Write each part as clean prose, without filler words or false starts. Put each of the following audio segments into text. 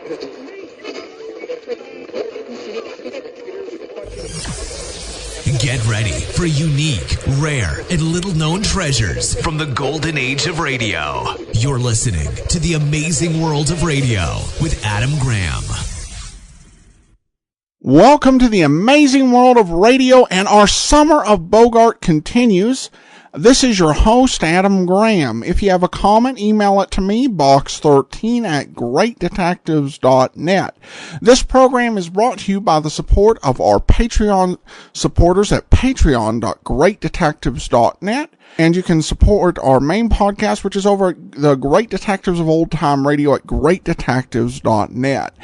Get ready for unique, rare, and little-known treasures from the golden age of radio. You're listening to The Amazing World of Radio with Adam Graham. Welcome to The Amazing World of Radio, and our Summer of Bogart continues. This is your host, Adam Graham. If you have a comment, email it to me, box13@greatdetectives.net. This program is brought to you by the support of our Patreon supporters at patreon.greatdetectives.net. And you can support our main podcast, which is over at the Great Detectives of Old Time Radio at greatdetectives.net.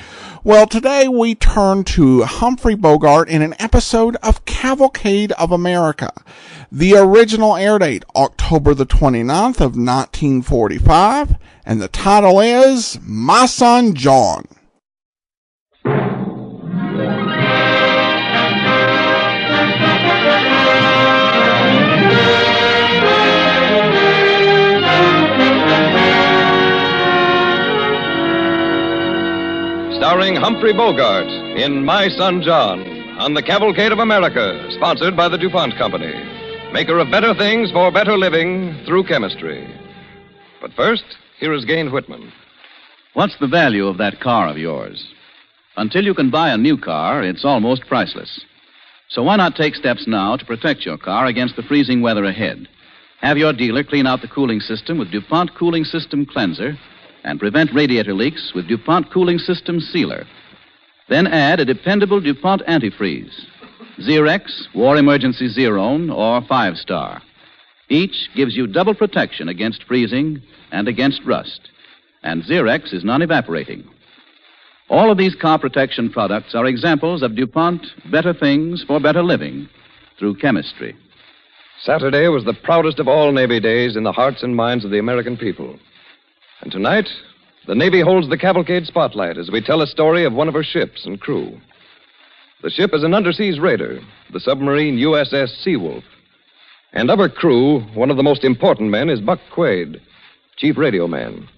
Well, today we turn to Humphrey Borgart in an episode of Cavalcade of America. The original air date, October the 29th of 1945, and the title is My Son John. Starring Humphrey Borgart in My Son John on the Cavalcade of America, sponsored by the DuPont Company, maker of better things for better living through chemistry. But first, here is Gain Whitman. What's the value of that car of yours? Until you can buy a new car, it's almost priceless. So why not take steps now to protect your car against the freezing weather ahead? Have your dealer clean out the cooling system with DuPont Cooling System Cleanser and prevent radiator leaks with DuPont Cooling System Sealer. Then add a dependable DuPont antifreeze, Xerex, War Emergency Zerone, or 5-Star. Each gives you double protection against freezing and against rust, and Xerex is non-evaporating. All of these car protection products are examples of DuPont better things for better living through chemistry. Saturday was the proudest of all Navy days in the hearts and minds of the American people. And tonight, the Navy holds the Cavalcade spotlight as we tell a story of one of her ships and crew. The ship is an underseas raider, the submarine USS Seawolf. And of her crew, one of the most important men is Buck Quaid, chief radio man.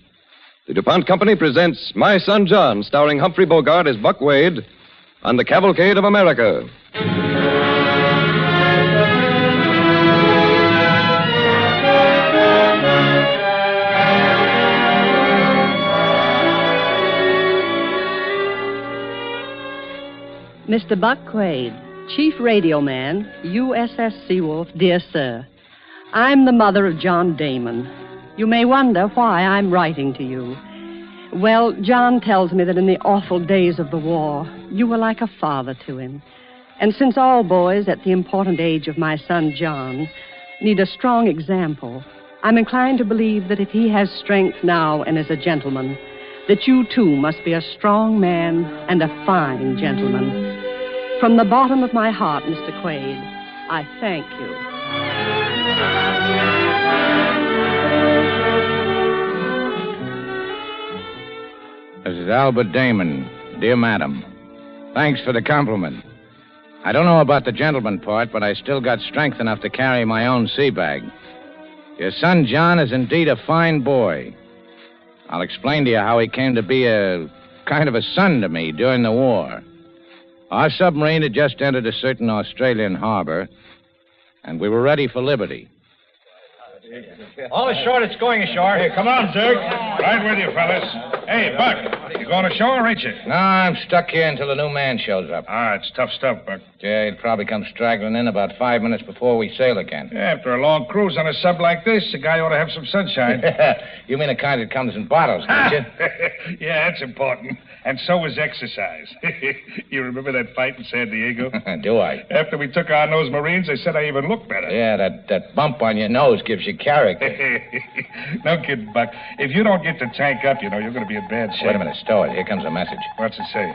The DuPont Company presents My Son John, starring Humphrey Borgart as Buck Quaid, on the Cavalcade of America. Mr. Buck Quaid, Chief Radio Man, USS Seawolf, dear sir. I'm the mother of John Damon. You may wonder why I'm writing to you. Well, John tells me that in the awful days of the war, you were like a father to him. And since all boys at the important age of my son John need a strong example, I'm inclined to believe that if he has strength now and is a gentleman, that you too must be a strong man and a fine gentleman. From the bottom of my heart, Mr. Quaid, I thank you. This is Albert Damon. Dear Madam, thanks for the compliment. I don't know about the gentleman part, but I still got strength enough to carry my own sea bag. Your son John is indeed a fine boy. I'll explain to you how he came to be a kind of a son to me during the war. Our submarine had just entered a certain Australian harbor, and we were ready for liberty. All ashore that's going ashore. Here, come on, Dirk. Right with you, fellas. Hey, Buck, you going ashore, ain't you? No, I'm stuck here until the new man shows up. It's tough stuff, Buck. Yeah, he'll probably come straggling in about 5 minutes before we sail again. Yeah, after a long cruise on a sub like this, a guy ought to have some sunshine. You mean the kind that comes in bottles, don't you? Yeah, that's important. And so is exercise. You remember that fight in San Diego? Do I? After we took on those Marines, they said I even looked better. Yeah, that bump on your nose gives you character. No kidding, Buck. If you don't get the tank up, you're going to be in bad shape. Wait a minute, stow it. Here comes a message. What's it say?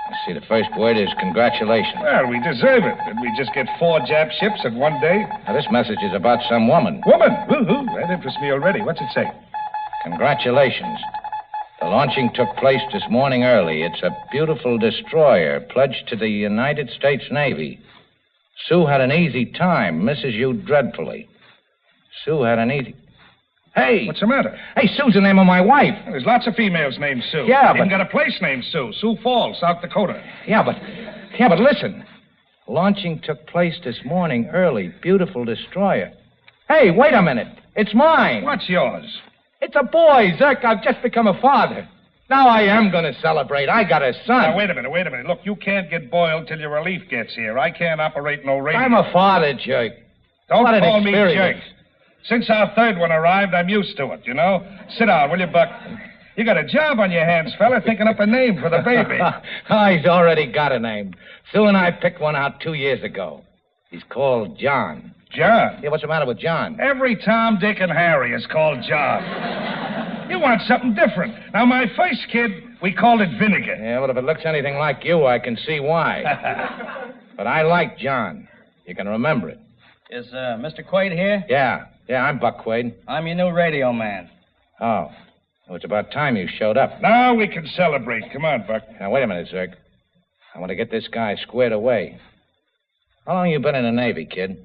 Let's see, the first word is congratulations. Well, we deserve it. Did we just get 4 Jap ships in one day? Now, this message is about some woman. Woman? Woo-hoo. That interests me already. What's it say? Congratulations. The launching took place this morning early. It's a beautiful destroyer pledged to the United States Navy. Sue had an easy time. Misses you dreadfully. Sue had an easy... Hey. What's the matter? Hey, Sue's the name of my wife. There's lots of females named Sue. Yeah, Even but... got a place named Sue. Sioux Falls, South Dakota. Yeah, but listen. Launching took place this morning early. Beautiful destroyer. Hey, wait a minute. It's mine. What's yours? It's a boy, Zirk. I've just become a father. Now I am going to celebrate. I got a son. Now, wait a minute. Look, you can't get boiled till your relief gets here. I can't operate no radio. I'm a father, jerk. Don't What an call me experience. jerk. Since our third one arrived, I'm used to it, you know. Sit down, will you, Buck? You got a job on your hands, fella, thinking up a name for the baby. He's already got a name. Sue and I picked one out 2 years ago. He's called John. John? Yeah, what's the matter with John? Every Tom, Dick, and Harry is called John. You want something different. Now, my first kid, we called it Vinegar. Yeah, well, if it looks anything like you, I can see why. But I like John. You can remember it. Is Mr. Quaid here? Yeah, I'm Buck Quaid. I'm your new radio man. Oh. Well, it's about time you showed up. Now we can celebrate. Come on, Buck. Now, wait a minute, Zirk. I want to get this guy squared away. How long you been in the Navy, kid?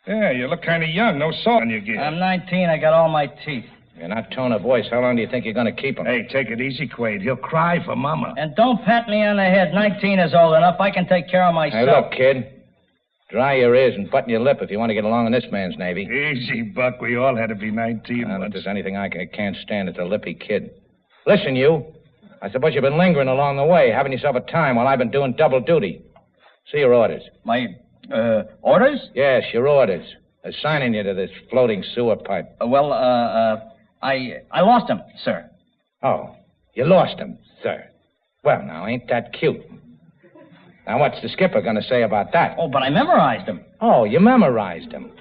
Yeah, you look kind of young. No salt on your gear. I'm 19. I got all my teeth. You're not tone of voice. How long do you think you're going to keep him? Hey, take it easy, Quaid. He'll cry for Mama. And don't pat me on the head. 19 is old enough. I can take care of myself. Hey, look, kid. Dry your ears and button your lip if you want to get along in this man's Navy. Easy, Buck. We all had to be 19 If once. there's anything I can't stand, it's a lippy kid. Listen, you. I suppose you've been lingering along the way, having yourself a time while I've been doing double duty. See your orders. My, orders? Yes, your orders. Assigning you to this floating sewer pipe. I lost him, sir. Oh, you lost him, sir. Well, now, ain't that cute? Now, what's the skipper going to say about that? Oh, but I memorized him. Oh, you memorized him.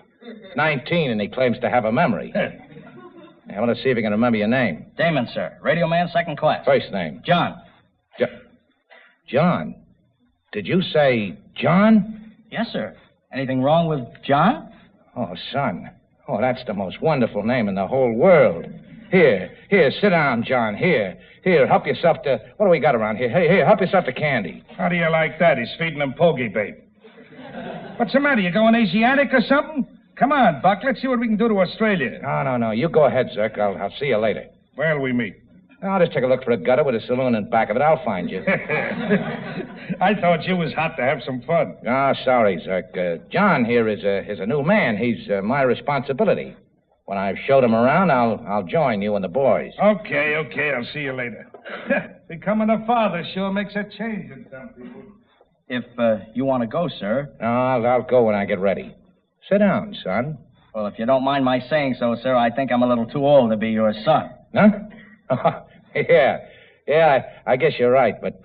19, and he claims to have a memory. I want to see if he can remember your name. Damon, sir. Radio man, second class. First name. John. John? Did you say John? Yes, sir. Anything wrong with John? Oh, son. Oh, that's the most wonderful name in the whole world. Here, sit down, John. Here, help yourself to... What do we got around here? Here, help yourself to candy. How do you like that? He's feeding them pogey bait. What's the matter? You going Asiatic or something? Come on, Buck. Let's see what we can do to Australia. No. You go ahead, Zirk. I'll see you later. Where'll we meet? I'll just take a look for a gutter with a saloon in back of it. I'll find you. I thought you was hot to have some fun. Oh, sorry, Zirk. John here is a new man. He's my responsibility. When I've showed him around, I'll join you and the boys. Okay. I'll see you later. Becoming a father sure makes a change in some people. If you want to go, sir. No, I'll go when I get ready. Sit down, son. Well, if you don't mind my saying so, sir, I think I'm a little too old to be your son. Huh? Yeah, I guess you're right, but,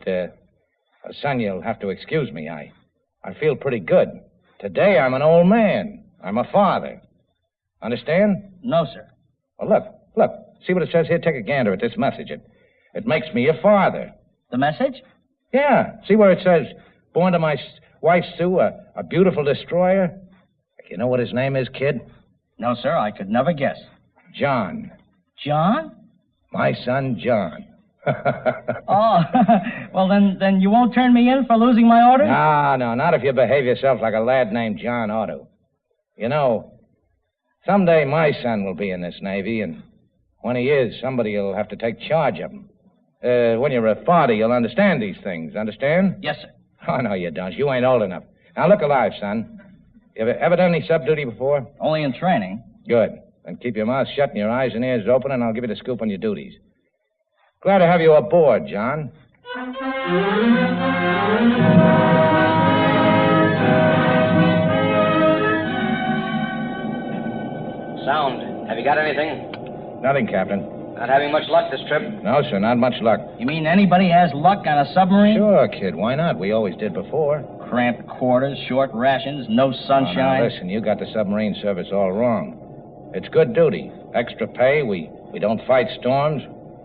son, you'll have to excuse me. I feel pretty good. Today, I'm an old man. I'm a father. Understand? No, sir. Well, look. See what it says here? Take a gander at this message. It makes me a father. The message? Yeah. See where it says, born to my wife, Sue, a beautiful destroyer? You know what his name is, kid? No, sir, I could never guess. John. John? My son, John. Oh, well, then you won't turn me in for losing my orders? No, not if you behave yourself like a lad named John ought to. You know, someday my son will be in this Navy, and when he is, somebody will have to take charge of him. When you're a father, you'll understand these things. Understand? Yes, sir. Oh, no, you don't. You ain't old enough. Now, look alive, son. You ever done any sub-duty before? Only in training. Good. Then keep your mouth shut and your eyes and ears open, and I'll give you the scoop on your duties. Glad to have you aboard, John. Sound. Have you got anything? Nothing, Captain. Not having much luck this trip? No, sir, not much luck. You mean anybody has luck on a submarine? Sure, kid. Why not? We always did before. Cramped quarters, short rations, no sunshine. Oh, now, listen, you got the submarine service all wrong. It's good duty. Extra pay. We don't fight storms.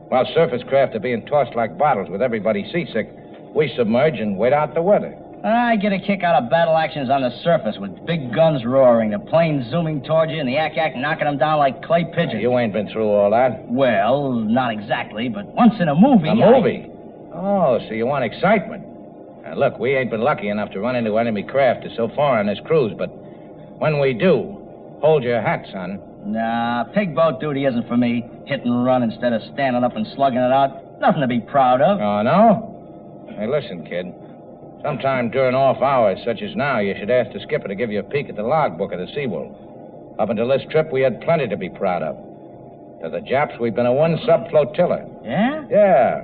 While surface craft are being tossed like bottles with everybody seasick, we submerge and wait out the weather. I get a kick out of battle actions on the surface with big guns roaring, the planes zooming towards you, and the ack knocking them down like clay pigeons. You ain't been through all that. Well, not exactly, but once in a movie. A movie? Oh, so you want excitement. Now, look, we ain't been lucky enough to run into enemy craft so far on this cruise, but when we do, hold your hat, son. Nah, pig boat duty isn't for me. Hit and run instead of standing up and slugging it out. Nothing to be proud of. Oh, no? Hey, listen, kid. Sometime during off hours, such as now, you should ask the skipper to give you a peek at the logbook of the Seawolf. Up until this trip, we had plenty to be proud of. To the Japs, we've been a one-sub flotilla. Yeah? Yeah.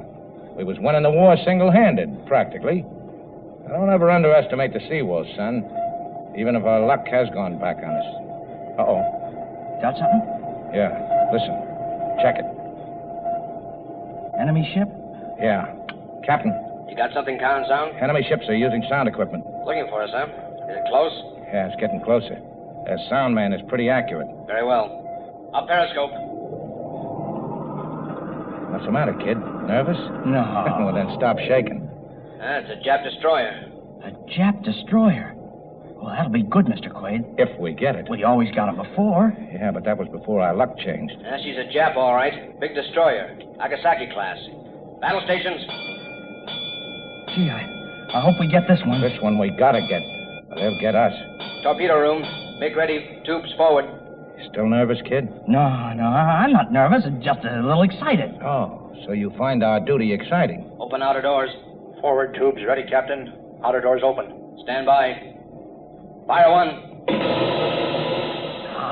We was winning the war single-handed, practically. Don't ever underestimate the Seawolf, son. Even if our luck has gone back on us. Uh-oh. Got something? Yeah. Listen. Check it. Enemy ship? Yeah. Captain, You got something, Count Sound? enemy ships are using sound equipment. Looking for us, huh? Is it close? Yeah, it's getting closer. Their sound man is pretty accurate. Very well. Up periscope. What's the matter, kid? Nervous? No. Well, then stop shaking. It's a Jap destroyer. A Jap destroyer. Well, that'll be good, Mr. Quaid. If we get it. We always got 'em before. Yeah, but that was before our luck changed. She's a Jap, all right. Big destroyer. Nagasaki class. Battle stations. Gee, I hope we get this one. This one we gotta get. Or they'll get us. Torpedo room. Make ready. Tubes forward. You still nervous, kid? No, I'm not nervous. Just a little excited. Oh, so you find our duty exciting. Open outer doors. Forward tubes ready, Captain. Outer doors open. Stand by. Fire one.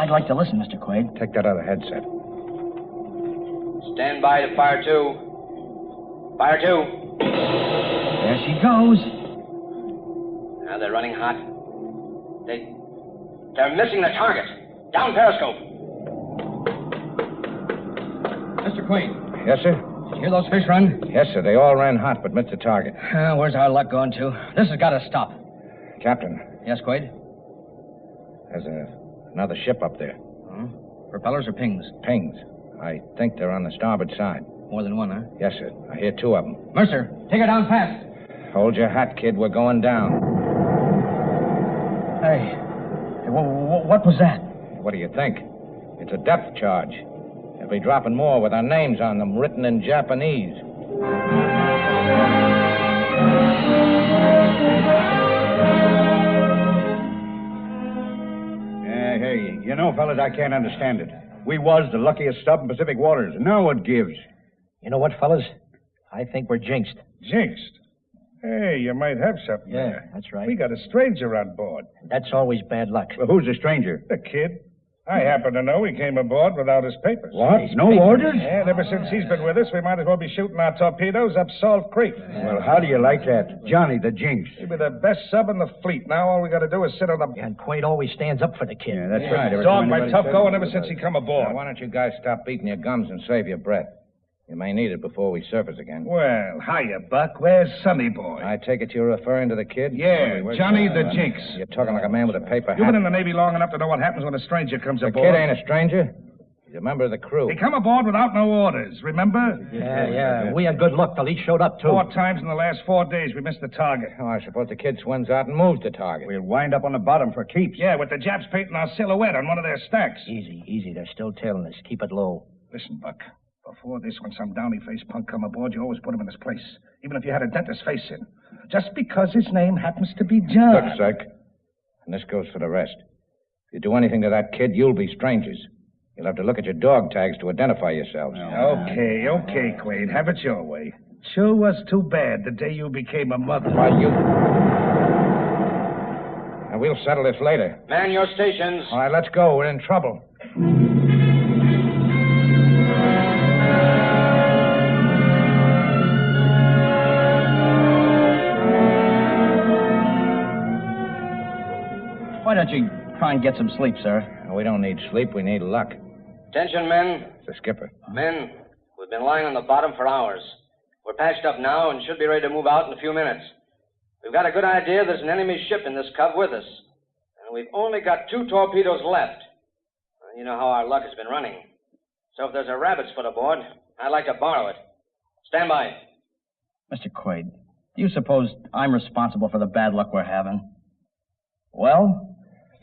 I'd like to listen, Mr. Quaid. Take that other headset. Stand by to fire two. Fire two. There she goes. Now they're running hot. They're missing the target. Down periscope. Mr. Quaid, Yes, sir? did you hear those fish run? Yes, sir. They all ran hot but missed the target. Where's our luck going to? This has got to stop. Captain, Yes, Quaid? there's another ship up there. Propellers or pings? Pings. I think they're on the starboard side. More than one, huh? Yes, sir. I hear two of them. Mercer, take her down fast. Hold your hat, kid. We're going down. Hey, what was that? What do you think? It's a depth charge. They'll be dropping more with our names on them, written in Japanese. Hey, you know, fellas, I can't understand it. We was the luckiest sub in Pacific waters. Now what gives? You know what, fellas? I think we're jinxed. Jinxed? Hey, you might have something there. That's right. We got a stranger on board. That's always bad luck. Well, who's the stranger? The kid. I happen to know he came aboard without his papers. What? No orders? And ever since he's been with us, we might as well be shooting our torpedoes up Salt Creek. Well, how do you like that? Johnny the Jinx. He'll be the best sub in the fleet. Now all we got to do is sit on the... And Quaid always stands up for the kid. Yeah, that's right. Every Dog time my anybody tough says- going ever since he come aboard. Now, why don't you guys stop beating your gums and save your breath? You may need it before we surface again. Well, hiya, Buck. Where's Sonny Boy? I take it you're referring to the kid? Yeah, Where's Johnny the- the Jinx. You're talking like a man with a paper You've been in hat. the Navy long enough to know what happens when a stranger comes The aboard. kid ain't a stranger. He's a member of the crew. He come aboard without no orders, remember? Yeah. We had good luck till he showed up, too. 4 times in the last 4 days we missed the target. Oh, I suppose the kid swims out and moves the target. We'll wind up on the bottom for keeps. Yeah, with the Japs painting our silhouette on one of their stacks. Easy. They're still tailing us. Keep it low. Listen, Buck. Before this, when some downy-faced punk come aboard, you always put him in his place, even if you had a dentist's face in. Just because his name happens to be John. Look, Psych, and this goes for the rest. If you do anything to that kid, you'll be strangers. You'll have to look at your dog tags to identify yourselves. Okay, Quaid. Have it your way. Sure was too bad the day you became a mother. Why, you... Now, we'll settle this later. Man your stations. All right, let's go. We're in trouble. Why don't you try and get some sleep, sir? We don't need sleep. We need luck. Attention, men. It's the skipper. Men, we've been lying on the bottom for hours. We're patched up now and should be ready to move out in a few minutes. We've got a good idea there's an enemy ship in this cove with us. And we've only got 2 torpedoes left. Well, you know how our luck has been running. So if there's a rabbit's foot aboard, I'd like to borrow it. Stand by. Mr. Quaid, do you suppose I'm responsible for the bad luck we're having? Well?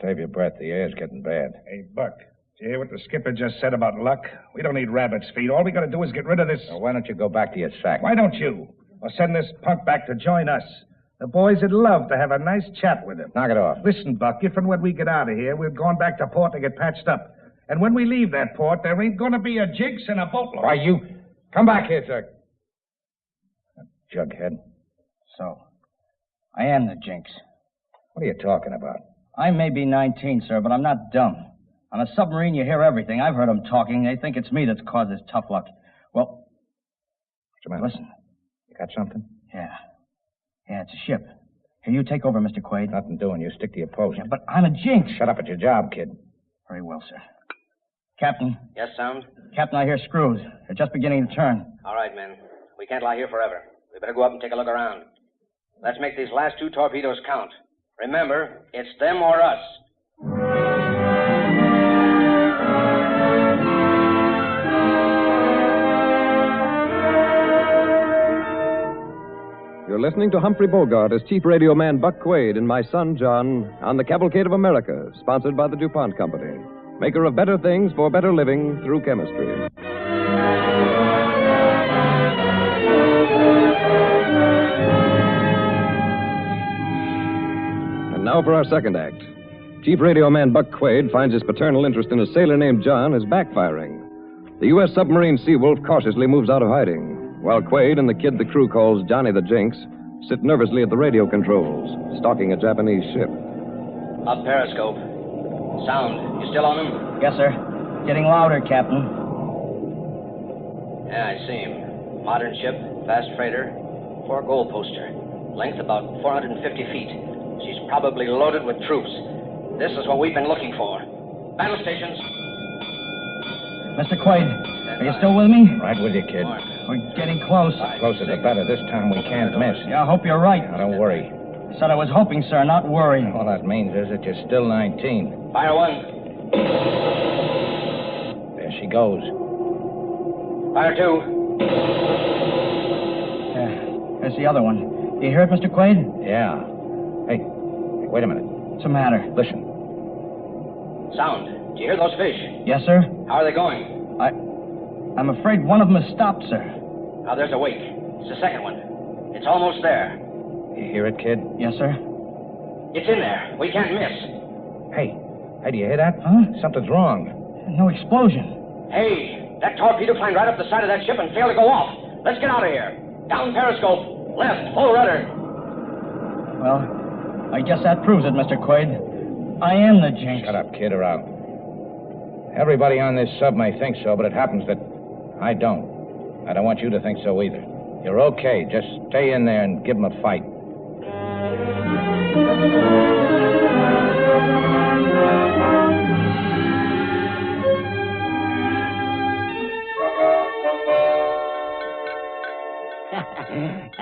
Save your breath. The air's getting bad. Hey, Buck, did you hear what the skipper just said about luck? We don't need rabbit's feet. All we got to do is get rid of this... Now, why don't you go back to your sack? Why don't you? Or send this punk back to join us. The boys would love to have a nice chat with him. Knock it off. Listen, Buck, if and when we get out of here, we're going back to port to get patched up. And when we leave that port, there ain't going to be a jinx and a boatload. Why, you... Come back here, sir. Jughead. So, I am the jinx. What are you talking about? I may be 19, sir, but I'm not dumb. On a submarine, you hear everything. I've heard them talking. They think it's me that's caused this tough luck. Well, What's the matter? listen. You got something? Yeah. Yeah, it's a ship. Here, you take over, Mr. Quaid. Nothing doing. You stick to your post. Yeah, but I'm a jinx. Shut up at your job, kid. Very well, sir. Captain. Yes, Sound? Captain, I hear screws. They're just beginning to turn. All right, men. We can't lie here forever. We better go up and take a look around. Let's make these last 2 torpedoes count. Remember, it's them or us. You're listening to Humphrey Bogart as Chief Radio Man Buck Quaid and my son John on the Cavalcade of America, sponsored by the DuPont Company, maker of better things for better living through chemistry. And now for our second act. Chief Radio Man Buck Quaid finds his paternal interest in a sailor named John is backfiring. The U.S. submarine Seawolf cautiously moves out of hiding, while Quaid and the kid the crew calls Johnny the Jinx sit nervously at the radio controls, stalking a Japanese ship. Up periscope. Sound, you still on him? Yes, sir. Getting louder, Captain. Yeah, I see him. Modern ship, fast freighter, 4 goal poster. Length about 450 feet. She's probably loaded with troops. This is what we've been looking for. Battle stations. Mr. Quaid, are you still with me? Right with you, kid. We're getting close. The closer the better. This time we can't miss. Yeah, I hope you're right. Now, don't worry. I said I was hoping, sir, not worrying. All that means is that you're still 19. Fire 1. There she goes. Fire 2. Yeah, there's the other one. Do you hear it, Mr. Quaid? Yeah. Hey, wait a minute. What's the matter? Listen. Sound, do you hear those fish? Yes, sir? How are they going? I'm afraid one of them has stopped, sir. Now, there's a wake. It's the second one. It's almost there. You hear it, kid? Yes, sir? It's in there. We can't miss. Hey, do you hear that? Huh? Something's wrong. No explosion. Hey, that torpedo climbed right up the side of that ship and failed to go off. Let's get out of here. Down periscope. Left, full rudder. Well, I guess that proves it, Mr. Quaid. I am the jinx. Shut up, kid, or out. Everybody on this sub may think so, but it happens that I don't. I don't want you to think so either. You're okay. Just stay in there and give them a fight.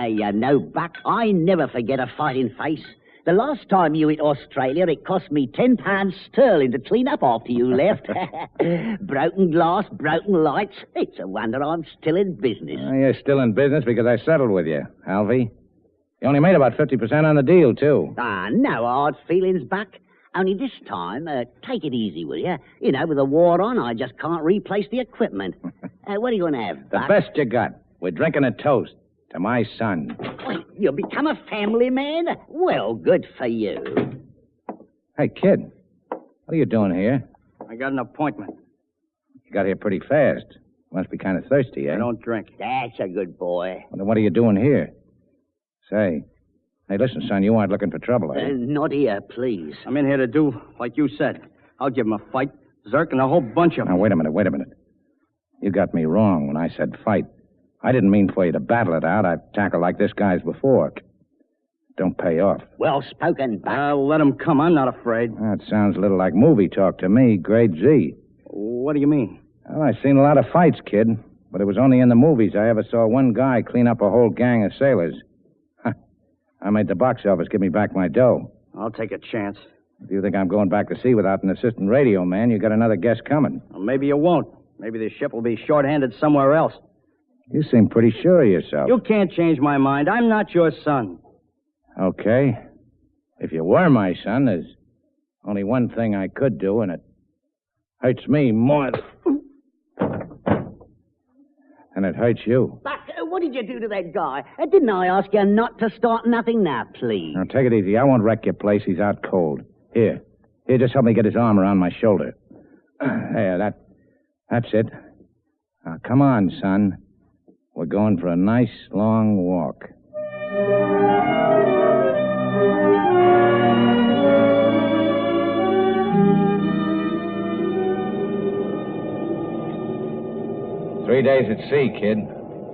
You know, Buck, I never forget a fighting face. The last time you hit Australia, it cost me £10 sterling to clean up after you left. Broken glass, broken lights. It's a wonder I'm still in business. You're still in business because I settled with you, Alvy. You only made about 50% on the deal, too. No hard feelings, Buck. Only this time, take it easy, will you? You know, with the war on, I just can't replace the equipment. What are you going to have, The Buck? best you got. We're drinking a toast to my son. Wait, you become a family man? Well, good for you. Hey, kid, what are you doing here? I got an appointment. You got here pretty fast. Must be kind of thirsty, eh? I don't drink. That's a good boy. Well, then what are you doing here? Say, hey, listen, son, you aren't looking for trouble, are you? Not here, please. I'm in here to do like you said. I'll give him a fight, Zerk, and a whole bunch of them. Now, wait a minute. You got me wrong when I said fight. I didn't mean for you to battle it out. I've tackled like this guy's before. Don't pay off. Well spoken, Buck. I'll let him come. I'm not afraid. That sounds a little like movie talk to me, grade Z. What do you mean? Well, I've seen a lot of fights, kid, but it was only in the movies I ever saw one guy clean up a whole gang of sailors. I made the box office give me back my dough. I'll take a chance. If you think I'm going back to sea without an assistant radio man, you got another guest coming. Well, maybe you won't. Maybe the ship will be short-handed somewhere else. You seem pretty sure of yourself. You can't change my mind. I'm not your son. Okay. If you were my son, there's only one thing I could do, and it hurts me more than it hurts you. Buck, what did you do to that guy? Didn't I ask you not to start nothing now, please? Now, take it easy. I won't wreck your place. He's out cold. Here, just help me get his arm around my shoulder. That's it. Now, come on, son. We're going for a nice, long walk. Three days at sea, kid.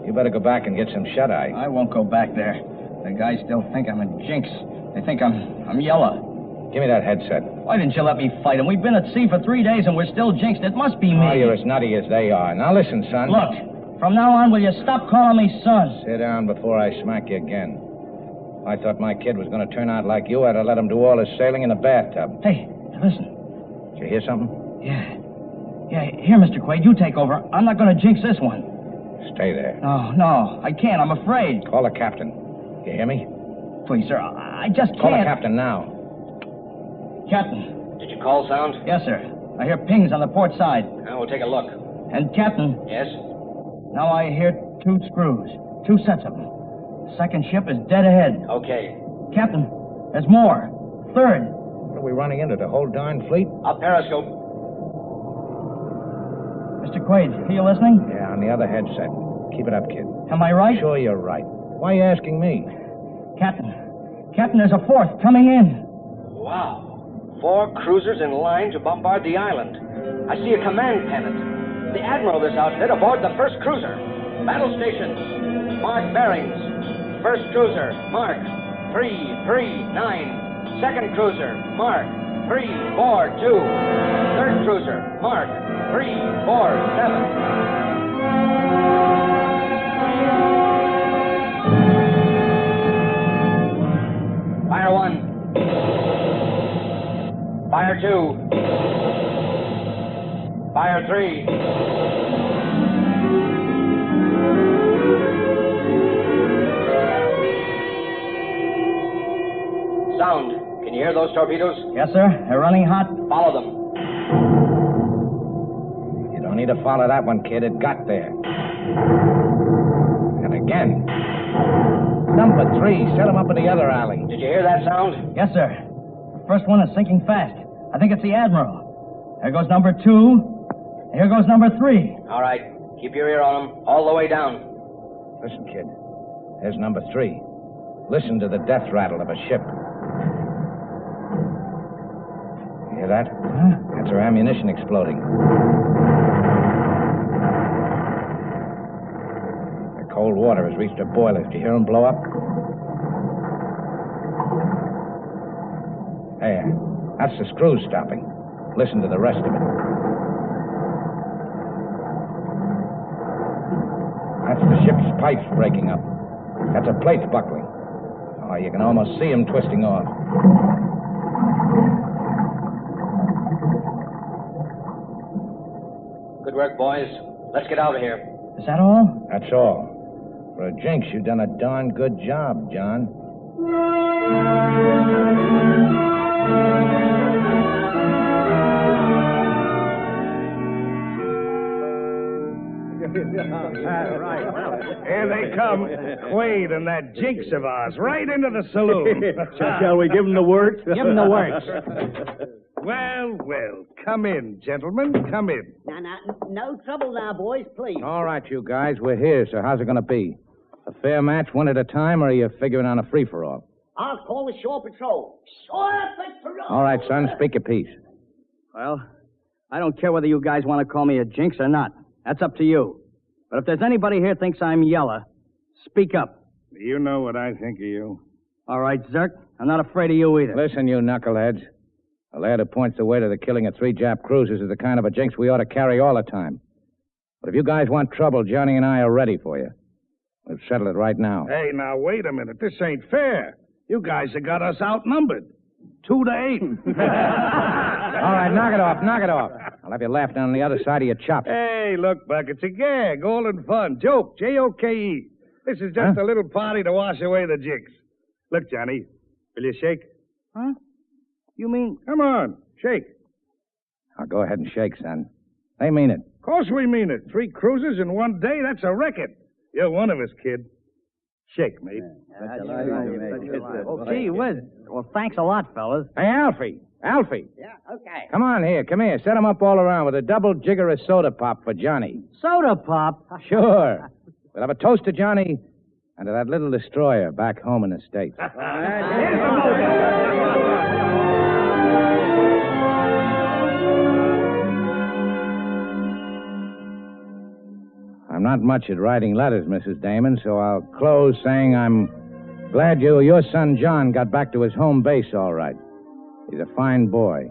You better go back and get some shut-eye. I won't go back there. The guys still think I'm a jinx. They think I'm yellow. Give me that headset. Why didn't you let me fight him? We've been at sea for 3 days and we're still jinxed. It must be me. Oh, you're as nutty as they are. Now listen, son. Look, from now on, will you stop calling me son? Sit down before I smack you again. If I thought my kid was going to turn out like you, I'd have let him do all his sailing in the bathtub. Hey, listen. Did you hear something? Yeah, here, Mr. Quaid, you take over. I'm not going to jinx this one. Stay there. No, I can't. I'm afraid. Call the captain. You hear me? Please, sir, I just can't. Call the captain now. Captain. Did you call sound? Yes, sir. I hear pings on the port side. Now we'll take a look. And, Captain. Yes? Now I hear 2 screws. 2 sets of them. The second ship is dead ahead. Okay. Captain, there's more. Third. What are we running into, the whole darn fleet? Up periscope. Mr. Quaid, are you listening? Yeah, on the other headset. Keep it up, kid. Am I right? Sure you're right. Why are you asking me? Captain, there's a fourth coming in. Wow. 4 cruisers in line to bombard the island. I see a command pennant. The admiral of this outfit aboard the first cruiser. Battle stations. Mark bearings. First cruiser, mark 339. Second cruiser, mark 342. Third cruiser, mark 347. Fire 1. Fire 2. Fire 3. Sound. Can you hear those torpedoes? Yes, sir. They're running hot. Follow them. You don't need to follow that one, kid. It got there. And again. Number 3. Set him up in the other alley. Did you hear that sound? Yes, sir. The first one is sinking fast. I think it's the admiral. There goes number 2. Here goes number 3. All right. Keep your ear on them all the way down. Listen, kid. There's number 3. Listen to the death rattle of a ship. You hear that? Huh? That's her ammunition exploding. The cold water has reached her boilers. Do you hear them blow up? There. That's the screws stopping. Listen to the rest of it. That's the ship's pipes breaking up. That's her plates buckling. Oh, you can almost see them twisting off. Good work, boys. Let's get out of here. Is that all? That's all. For a jinx, you've done a darn good job, John. Right. Here they come, Quaid and that jinx of ours, right into the saloon. Shall we give them the works? Give them the works. Well, come in, gentlemen, come in. No trouble now, boys, please. All right, you guys, we're here, so how's it going to be? A fair match, one at a time, or are you figuring on a free-for-all? I'll call the shore patrol. Shore patrol! All right, son, speak your piece. Well, I don't care whether you guys want to call me a jinx or not. That's up to you. But if there's anybody here thinks I'm yellow, speak up. You know what I think of you. All right, Zerk. I'm not afraid of you either. Listen, you knuckleheads. The lad who points the way to the killing of 3 Jap cruisers is the kind of a jinx we ought to carry all the time. But if you guys want trouble, Johnny and I are ready for you. We'll settle it right now. Hey, now, wait a minute. This ain't fair. You guys have got us outnumbered. 2 to 8. All right, knock it off. I'll have you laugh down on the other side of your chops. Hey, look, Buck, it's a gag, all in fun. Joke, Joke. This is just a little party to wash away the jinx. Look, Johnny, will you shake? Huh? You mean... Come on, shake. I'll go ahead and shake, son. They mean it. Of course we mean it. 3 cruises in 1 day, that's a record. You're one of us, kid. Shake, mate. Oh, gee whiz. Well, thanks a lot, fellas. Hey, Alfie, Alfie. Yeah, okay. Come on here. Come here. Set 'em up all around with a double jigger of soda pop for Johnny. Soda pop? Sure. We'll have a toast to Johnny and to that little destroyer back home in the States. I'm not much at writing letters, Mrs. Damon, so I'll close saying I'm glad your son John got back to his home base all right. He's a fine boy.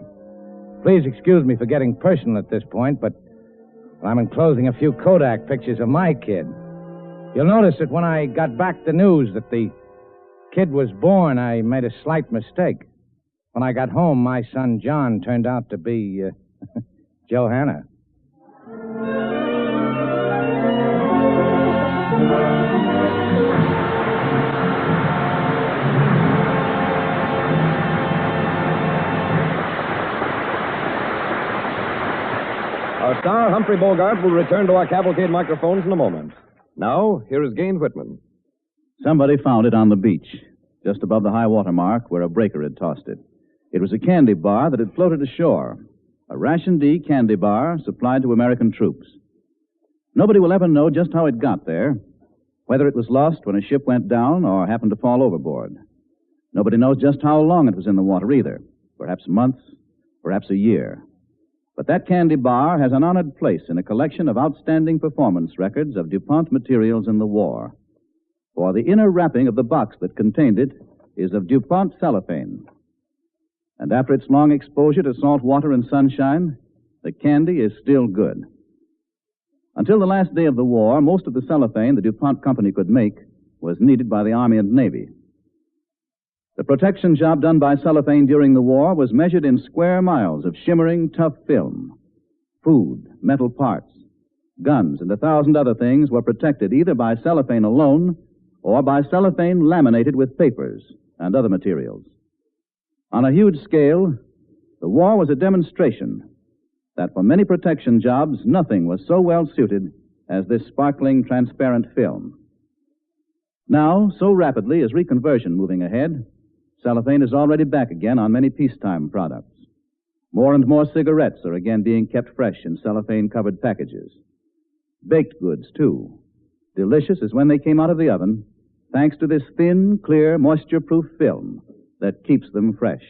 Please excuse me for getting personal at this point, but I'm enclosing a few Kodak pictures of my kid. You'll notice that when I got back the news that the kid was born, I made a slight mistake. When I got home, my son John turned out to be Johanna. Our star, Humphrey Borgart, will return to our Cavalcade microphones in a moment. Now, here is Gaines Whitman. Somebody found it on the beach, just above the high water mark where a breaker had tossed it. It was a candy bar that had floated ashore, a Ration D candy bar supplied to American troops. Nobody will ever know just how it got there, whether it was lost when a ship went down or happened to fall overboard. Nobody knows just how long it was in the water either, perhaps months, perhaps a year. But that candy bar has an honored place in a collection of outstanding performance records of DuPont materials in the war. For the inner wrapping of the box that contained it is of DuPont cellophane. And after its long exposure to salt water and sunshine, the candy is still good. Until the last day of the war, most of the cellophane the DuPont company could make was needed by the Army and Navy. The protection job done by cellophane during the war was measured in square miles of shimmering, tough film. Food, metal parts, guns, and 1,000 other things were protected either by cellophane alone or by cellophane laminated with papers and other materials. On a huge scale, the war was a demonstration that for many protection jobs, nothing was so well suited as this sparkling, transparent film. Now, so rapidly is reconversion moving ahead, cellophane is already back again on many peacetime products. More and more cigarettes are again being kept fresh in cellophane-covered packages. Baked goods, too. Delicious as when they came out of the oven, thanks to this thin, clear, moisture-proof film that keeps them fresh.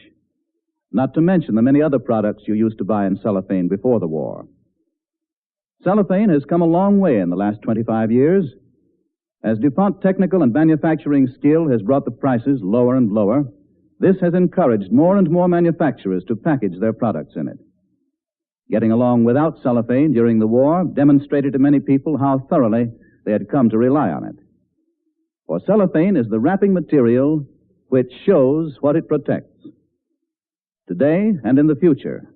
Not to mention the many other products you used to buy in cellophane before the war. Cellophane has come a long way in the last 25 years. As DuPont technical and manufacturing skill has brought the prices lower and lower, this has encouraged more and more manufacturers to package their products in it. Getting along without cellophane during the war demonstrated to many people how thoroughly they had come to rely on it. For cellophane is the wrapping material which shows what it protects. Today and in the future,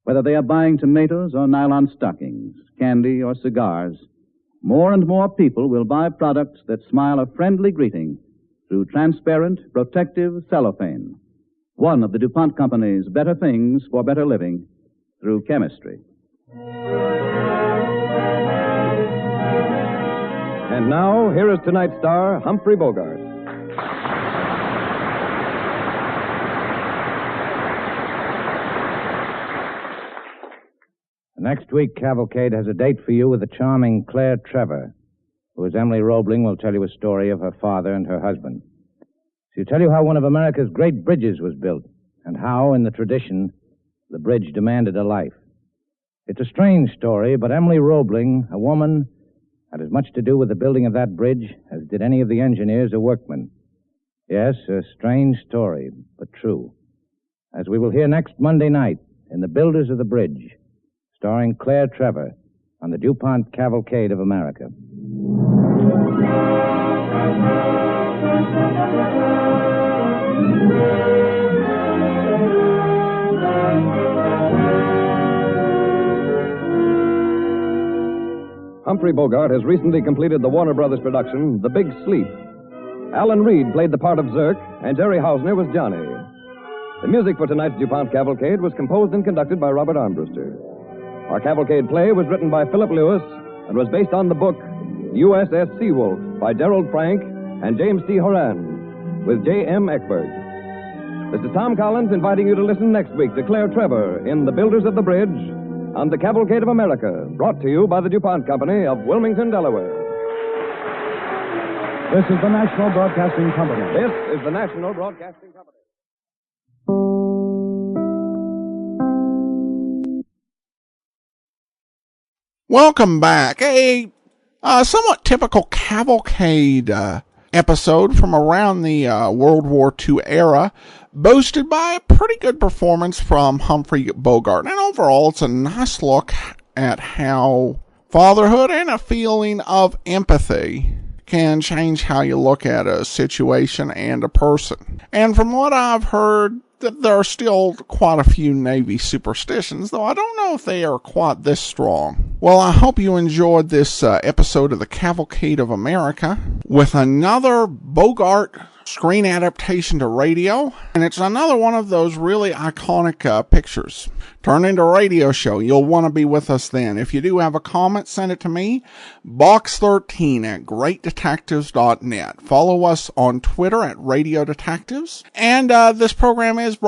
whether they are buying tomatoes or nylon stockings, candy or cigars, more and more people will buy products that smile a friendly greeting through transparent, protective cellophane, one of the DuPont Company's better things for better living through chemistry. And now, here is tonight's star, Humphrey Bogart. Next week, Cavalcade has a date for you with the charming Claire Trevor, who, as Emily Roebling, will tell you a story of her father and her husband. She'll tell you how one of America's great bridges was built, and how, in the tradition, the bridge demanded a life. It's a strange story, but Emily Roebling, a woman, had as much to do with the building of that bridge as did any of the engineers or workmen. Yes, a strange story, but true. As we will hear next Monday night in The Builders of the Bridge, starring Claire Trevor on the DuPont Cavalcade of America. Humphrey Bogart has recently completed the Warner Brothers production, The Big Sleep. Alan Reed played the part of Zirk, and Jerry Hausner was Johnny. The music for tonight's DuPont Cavalcade was composed and conducted by Robert Armbruster. Our Cavalcade play was written by Philip Lewis and was based on the book USS Seawolf by Gerald Frank and James T. Horan with J.M. Eckberg. This is Tom Collins inviting you to listen next week to Claire Trevor in The Builders of the Bridge on the Cavalcade of America, brought to you by the DuPont Company of Wilmington, Delaware. This is the National Broadcasting Company. This is the National Broadcasting Company. Welcome back. A somewhat typical Cavalcade episode from around the World War II era, boasted by a pretty good performance from Humphrey Borgart. And overall, it's a nice look at how fatherhood and a feeling of empathy can change how you look at a situation and a person. And from what I've heard, that there are still quite a few Navy superstitions, though I don't know if they are quite this strong. Well, I hope you enjoyed this episode of the Cavalcade of America with another Bogart screen adaptation to radio, and it's another one of those really iconic pictures turned into a radio show. You'll want to be with us then. If you do have a comment, send it to me, box13@greatdetectives.net. Follow us on Twitter at Radio Detectives, and this program is brought